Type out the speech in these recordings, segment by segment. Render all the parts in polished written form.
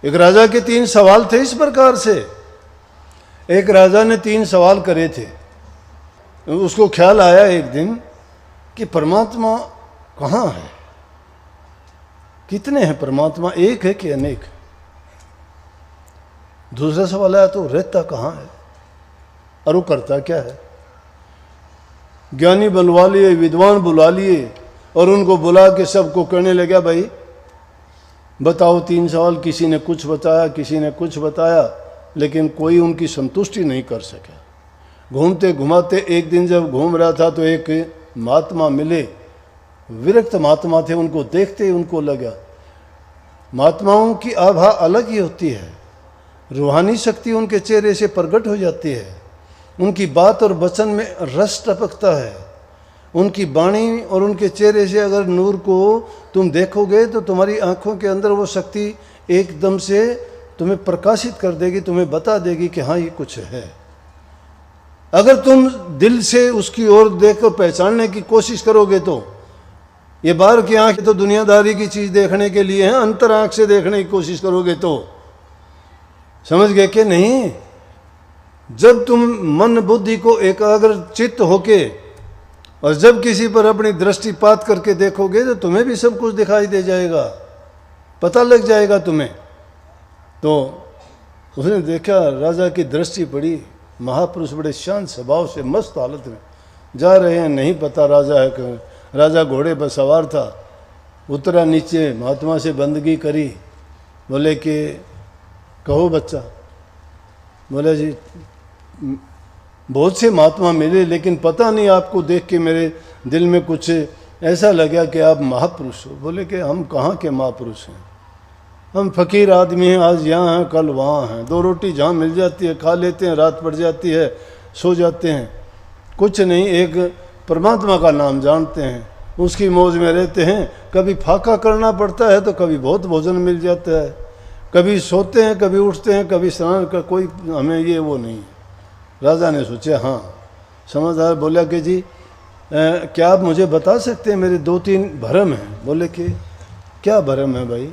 एक राजा के 3 सवाल थे इस प्रकार से। एक राजा ने 3 सवाल करे थे। उसको ख्याल आया एक दिन कि परमात्मा कहाँ है, कितने हैं परमात्मा, एक है कि अनेक। दूसरा सवाल आया तो रहता कहाँ है और वो करता क्या है। ज्ञानी बनवा लिए, विद्वान बुला लिए और उनको बुला के सबको कहने लगा, भाई बताओ 3 सवाल। किसी ने कुछ बताया, किसी ने कुछ बताया, लेकिन कोई उनकी संतुष्टि नहीं कर सका। घूमते घुमाते एक दिन जब घूम रहा था तो एक महात्मा मिले, विरक्त महात्मा थे। उनको देखते ही उनको लगा महात्माओं की आभा अलग ही होती है, रूहानी शक्ति उनके चेहरे से प्रकट हो जाती है, उनकी बात और वचन में रस टपकता है, उनकी वाणी और उनके चेहरे से अगर नूर को तुम देखोगे तो तुम्हारी आंखों के अंदर वो शक्ति एकदम से तुम्हें प्रकाशित कर देगी, तुम्हें बता देगी कि हाँ ये कुछ है। अगर तुम दिल से उसकी ओर देखकर पहचानने की कोशिश करोगे तो ये बाहर की आंख तो दुनियादारी की चीज देखने के लिए है, अंतर आंख से देखने की कोशिश करोगे तो समझ गए कि नहीं। जब तुम मन बुद्धि को एकाग्र चित्त होके और जब किसी पर अपनी दृष्टिपात करके देखोगे तो तुम्हें भी सब कुछ दिखाई दे जाएगा, पता लग जाएगा तुम्हें। तो उसने देखा, राजा की दृष्टि पड़ी, महापुरुष बड़े शांत स्वभाव से मस्त हालत में जा रहे हैं, नहीं पता राजा है कि। राजा घोड़े पर सवार था, उतरा नीचे, महात्मा से बंदगी करी, बोले कि कहो बच्चा। बोले जी बहुत से महात्मा मिले, लेकिन पता नहीं आपको देख के मेरे दिल में कुछ ऐसा लगा कि आप महापुरुष हो। बोले कि हम कहाँ के महापुरुष हैं, हम फकीर आदमी हैं, आज यहाँ हैं कल वहाँ हैं, 2 रोटी जहाँ मिल जाती है खा लेते हैं, रात पड़ जाती है सो जाते हैं, कुछ नहीं, एक परमात्मा का नाम जानते हैं, उसकी मौज में रहते हैं। कभी फाका करना पड़ता है तो कभी बहुत भोजन मिल जाता है, कभी सोते हैं, कभी उठते हैं, कभी स्नान कर, कोई हमें ये वो नहीं है। राजा ने सोचा हाँ समझदार। बोला कि जी क्या आप मुझे बता सकते हैं, मेरे 2-3 भरम हैं। बोले कि क्या भरम है भाई।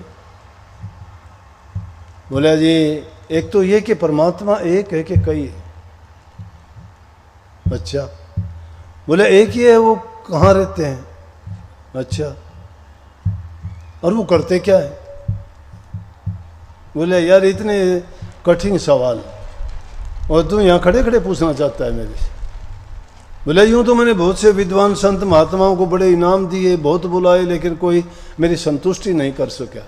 बोला जी एक तो ये कि परमात्मा एक है कि कई है। अच्छा। बोले एक ही है, वो कहाँ रहते हैं। अच्छा, और वो करते क्या है। बोले यार इतने कठिन सवाल और तू यहाँ खड़े खड़े पूछना चाहता है मेरे से। बोले यूँ तो मैंने बहुत से विद्वान संत महात्माओं को बड़े इनाम दिए, बहुत बुलाए, लेकिन कोई मेरी संतुष्टि नहीं कर सका।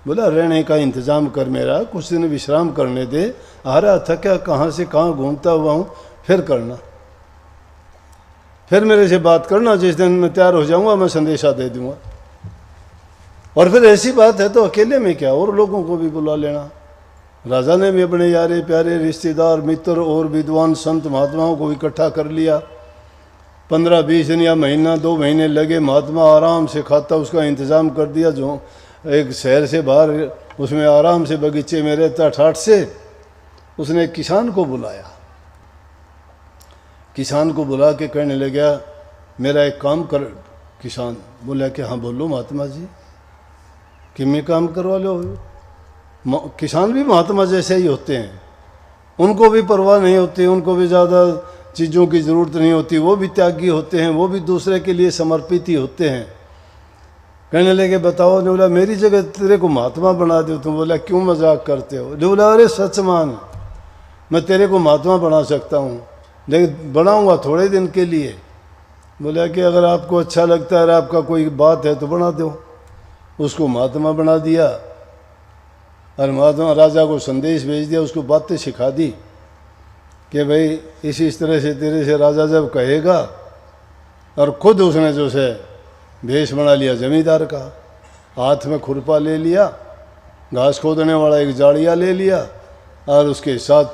बोला रहने का इंतजाम कर मेरा, कुछ दिन विश्राम करने दे, आ रहा थका कहाँ से कहाँ घूमता हुआ हूँ, फिर करना, फिर मेरे से बात करना, जिस दिन मैं तैयार हो जाऊँगा मैं संदेशा दे दूँगा। और फिर ऐसी बात है तो अकेले में क्या, और लोगों को भी बुला लेना। राजा ने भी अपने यारे प्यारे रिश्तेदार मित्र और विद्वान संत महात्माओं को इकट्ठा कर लिया। 15-20 दिन या महीना 2 महीने लगे, महात्मा आराम से खाता उसका इंतज़ाम कर दिया। जो एक शहर से बाहर उसमें आराम से बगीचे में रहता ठाठ से, उसने किसान को बुलाया। किसान को बुला के कहने लगा मेरा एक काम कर। किसान बोला कि हाँ बोलो महात्मा जी, कि मैं काम करवा लो। किसान भी महात्मा जैसे ही होते हैं, उनको भी परवाह नहीं होती, उनको भी ज़्यादा चीज़ों की ज़रूरत नहीं होती, वो भी त्यागी होते हैं, वो भी दूसरे के लिए समर्पित ही होते हैं। कहने लगे बताओ। ने बोला मेरी जगह तेरे को महात्मा बना दो। तुम बोला क्यों मजाक करते हो। ने बोला अरे सच मान, मैं तेरे को महात्मा बना सकता हूँ, लेकिन बनाऊँगा थोड़े दिन के लिए। बोला कि अगर आपको अच्छा लगता है, आपका कोई बात है तो बना दो। उसको महात्मा बना दिया और महात्मा राजा को संदेश भेज दिया, उसको बातें सिखा दी कि भाई इस तरह से तेरे से राजा जब कहेगा। और खुद उसने जो है भेष बना लिया जमींदार का, हाथ में खुरपा ले लिया, घास खोदने वाला एक जाड़िया ले लिया, और उसके साथ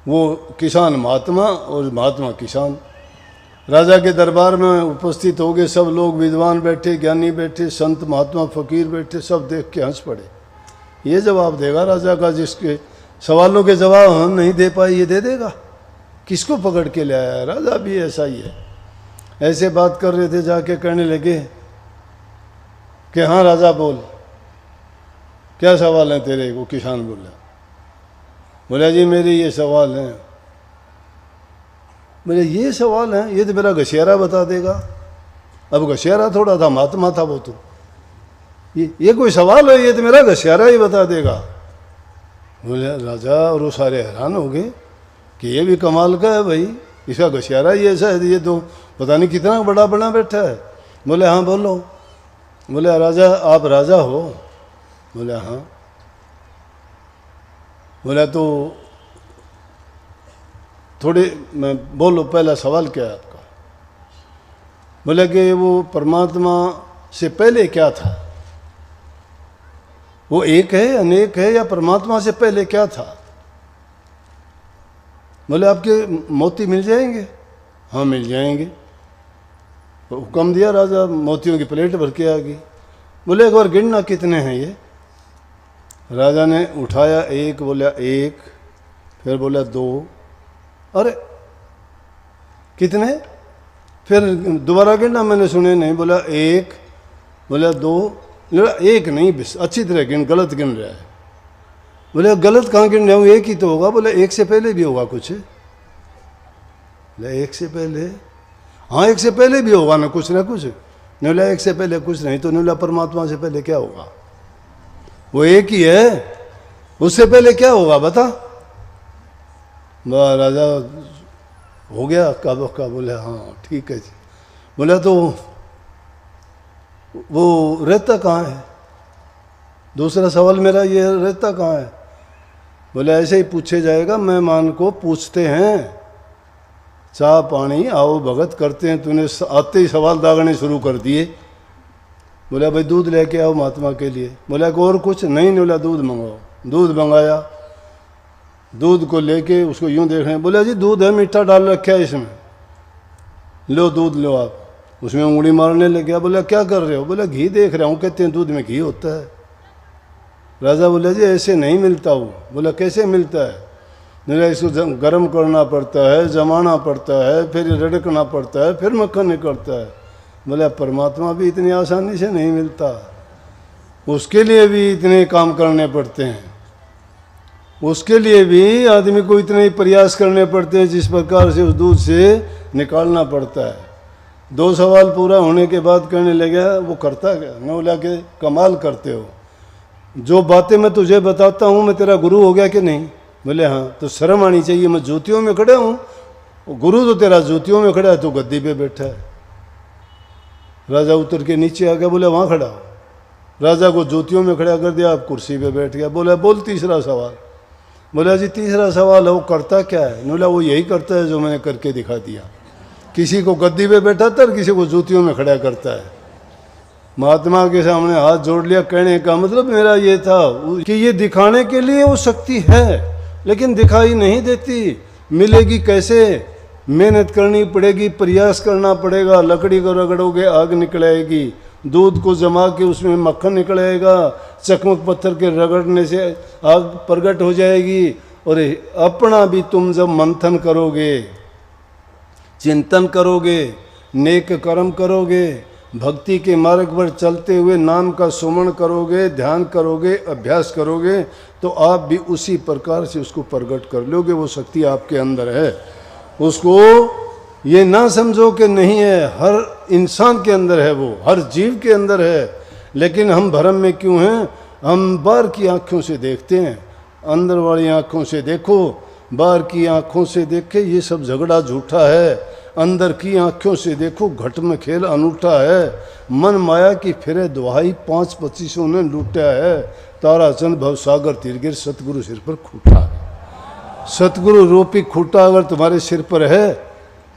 वो किसान महात्मा और महात्मा किसान। राजा के दरबार में उपस्थित हो गए सब लोग, विद्वान बैठे, ज्ञानी बैठे, संत महात्मा फकीर बैठे, सब देख के हंस पड़े। ये जवाब देगा राजा का, जिसके सवालों के जवाब हम नहीं दे पाए ये दे देगा। किसको पकड़ के ले आया। राजा भी ऐसा ही है। ऐसे बात कर रहे थे, जाके कहने लगे कि हाँ राजा बोल। क्या सवाल है तेरे? वो किसान बोला जी मेरे ये सवाल हैं। बोले ये सवाल हैं? ये तो मेरा घसियारा बता देगा। अब घसियारा थोड़ा था, महात्मा था वो तो। ये कोई सवाल है? ये तो मेरा घसियारा ही बता देगा। बोले राजा और वो सारे हैरान हो गए कि ये भी कमाल का है भाई, इसका घसियारा ही ऐसा है, ये तो पता नहीं कितना बड़ा बना बैठा है। बोले हाँ बोलो। बोले राजा आप राजा हो? बोले हाँ। बोला तो थोड़े मैं बोलो पहला सवाल क्या है आपका? बोले कि वो परमात्मा से पहले क्या था? वो एक है, अनेक है, या परमात्मा से पहले क्या था? बोले आपके मोती मिल जाएंगे? हाँ मिल जाएंगे। तो हुक्म दिया, राजा मोतियों की प्लेट भर के आ गई। बोले एक बार गिनना कितने हैं ये? राजा ने उठाया एक, बोला एक, फिर बोला दो, अरे कितने? फिर दोबारा गिनना, मैंने सुने नहीं। बोला एक, बोला दो, बोला एक नहीं, अच्छी तरह गिन, गलत गिन रहा है। बोले गलत कहाँ गिन रहा हूँ, एक ही तो होगा। बोले एक से पहले भी होगा कुछ? बोले एक से पहले? हाँ एक से पहले भी होगा ना कुछ। नहीं बोला एक से पहले कुछ नहीं, तो नहीं बोला परमात्मा से पहले क्या होगा? वो एक ही है, उससे पहले क्या होगा बता? राजा हो गया कब का? बोले हाँ ठीक है जी। बोला तो वो रहता कहाँ है? दूसरा सवाल मेरा ये, रहता कहाँ है? बोले ऐसे ही पूछे जाएगा, मेहमान को पूछते हैं, चाह पानी आओ भगत करते हैं, तूने आते ही सवाल दागने शुरू कर दिए। बोला भाई दूध लेके आओ महात्मा के लिए। बोला और कुछ नहीं? बोला दूध मंगाओ। दूध मंगाया, दूध को लेके उसको यूं देख रहे हैं। बोला जी दूध है, मीठा डाल रखा है इसमें, लो दूध लो आप। उसमें उंगली मारने लग गया। बोला क्या कर रहे हो? बोला घी देख रहा हूँ, कहते हैं दूध में घी होता है। राजा बोला जी ऐसे नहीं मिलता वो। बोला कैसे मिलता है? बोला इसको गर्म करना पड़ता है, जमाना पड़ता है, फिर रड़कना पड़ता है, फिर मक्खन निकलता है। बोला परमात्मा भी इतनी आसानी से नहीं मिलता, उसके लिए भी इतने काम करने पड़ते हैं, उसके लिए भी आदमी को इतने ही प्रयास करने पड़ते हैं जिस प्रकार से उस दूध से निकालना पड़ता है। दो सवाल पूरा होने के बाद कहने लगा वो करता क्या? मैं बोला कि कमाल करते हो, जो बातें मैं तुझे बताता हूँ मैं तेरा गुरु हो गया कि नहीं? बोले हाँ। तो शर्म आनी चाहिए, मैं जूतियों में खड़ा हूँ, गुरु तो तेरा जूतियों में खड़ा है, तो गद्दी पे बैठा है। राजा उतर के नीचे आ गया। बोले वहाँ खड़ा हो। राजा को जूतियों में खड़ा कर दिया, आप कुर्सी पे बैठ गया। बोला बोल तीसरा सवाल। बोला जी तीसरा सवाल है वो करता क्या है? बोला वो यही करता है जो मैंने करके दिखा दिया, किसी को गद्दी पे बैठाता है, किसी को जूतियों में खड़ा करता है। महात्मा के सामने हाथ जोड़ लिया। कहने का मतलब मेरा ये था कि ये दिखाने के लिए वो शक्ति है, लेकिन दिखाई नहीं देती। मिलेगी कैसे? मेहनत करनी पड़ेगी, प्रयास करना पड़ेगा। लकड़ी को रगड़ोगे आग निकलेगी, दूध को जमा के उसमें मक्खन निकलेगा, चकमक पत्थर के रगड़ने से आग प्रकट हो जाएगी। और अपना भी तुम जब मंथन करोगे, चिंतन करोगे, नेक कर्म करोगे, भक्ति के मार्ग पर चलते हुए नाम का सुमन करोगे, ध्यान करोगे, अभ्यास करोगे, तो आप भी उसी प्रकार से उसको प्रकट कर लोगे। वो शक्ति आपके अंदर है, उसको ये ना समझो कि नहीं है। हर इंसान के अंदर है वो, हर जीव के अंदर है। लेकिन हम भ्रम में क्यों हैं? हम बाहर की आँखों से देखते हैं, अंदर वाली आँखों से देखो। बाहर की आँखों से देखे ये सब झगड़ा झूठा है, अंदर की आँखों से देखो घट में खेल अनूठा है। मन माया की फिरे दुहाई 5-25 ने लूटा है, ताराचंद भवसागर तीर गिर सतगुरु सिर पर खूटा है। सतगुरु रूपी खूटा अगर तुम्हारे सिर पर है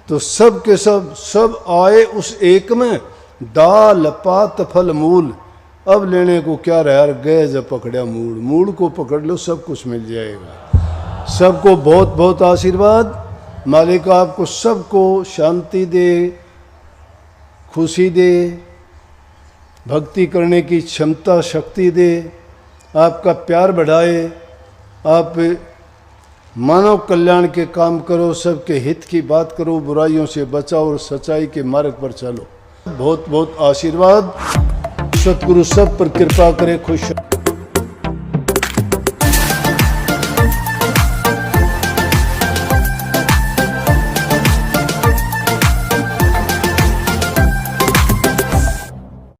तो सब के सब आए उस एक में, दाल पात फल मूल। अब लेने को क्या रहा यार, गए जब पकड़ा मूड, मूड को पकड़ लो सब कुछ मिल जाएगा। सबको बहुत बहुत आशीर्वाद। मालिक आपको सबको शांति दे, खुशी दे, भक्ति करने की क्षमता शक्ति दे, आपका प्यार बढ़ाए, आप मानव कल्याण के काम करो, सबके हित की बात करो, बुराइयों से बचाओ और सच्चाई के मार्ग पर चलो। बहुत बहुत आशीर्वाद। सतगुरु सब पर कृपा करे, खुश